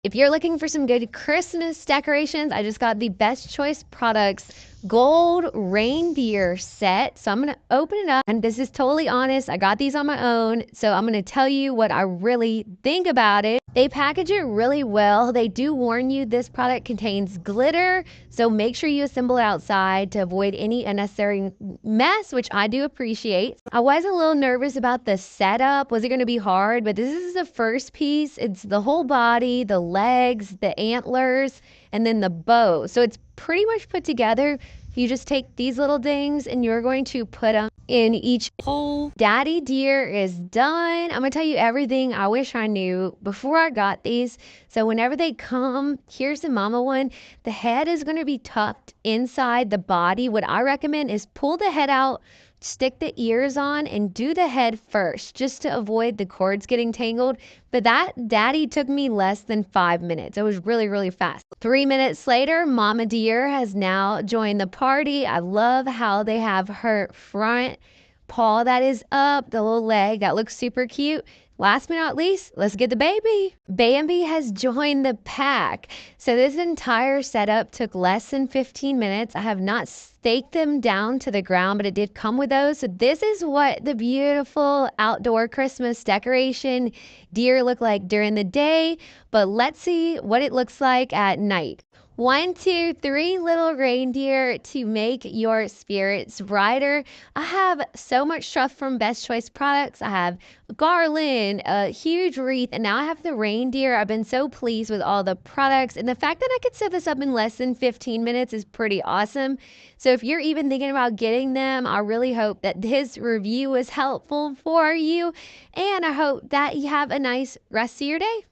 If you're looking for some good Christmas decorations, I just got the Best Choice Products gold reindeer set. So I'm going to open it up, and this is totally honest. I got these on my own, so I'm going to tell you what I really think about it. They package it really well. They do warn you this product contains glitter, so make sure you assemble it outside to avoid any unnecessary mess, which I do appreciate. I was a little nervous about the setup. Was it going to be hard? But this is the first piece. It's the whole body, the legs, the antlers, and then the bow. So it's pretty much put together. You just take these little things and you're going to put them in each hole. Daddy deer is done. I'm gonna tell you everything I wish I knew before I got these. So whenever they come, here's the mama one. The head is gonna be tucked inside the body. What I recommend is pull the head out, stick the ears on, and do the head first just to avoid the cords getting tangled. But that daddy took me less than 5 minutes. It was really, really fast. 3 minutes later, mama deer has now joined the party. I love how they have her front paw that is up, the little leg that looks super cute. Last but not least, let's get the baby. Bambi has joined the pack. So this entire setup took less than 15 minutes. I have not staked them down to the ground, but it did come with those. So this is what the beautiful outdoor Christmas decoration deer look like during the day, but let's see what it looks like at night. 1, 2, 3 little reindeer to make your spirits brighter. I have so much stuff from Best Choice Products. I have a garland, a huge wreath, and now I have the reindeer. I've been so pleased with all the products, and the fact that I could set this up in less than 15 minutes is pretty awesome. So if you're even thinking about getting them, I really hope that this review was helpful for you, and I hope that you have a nice rest of your day.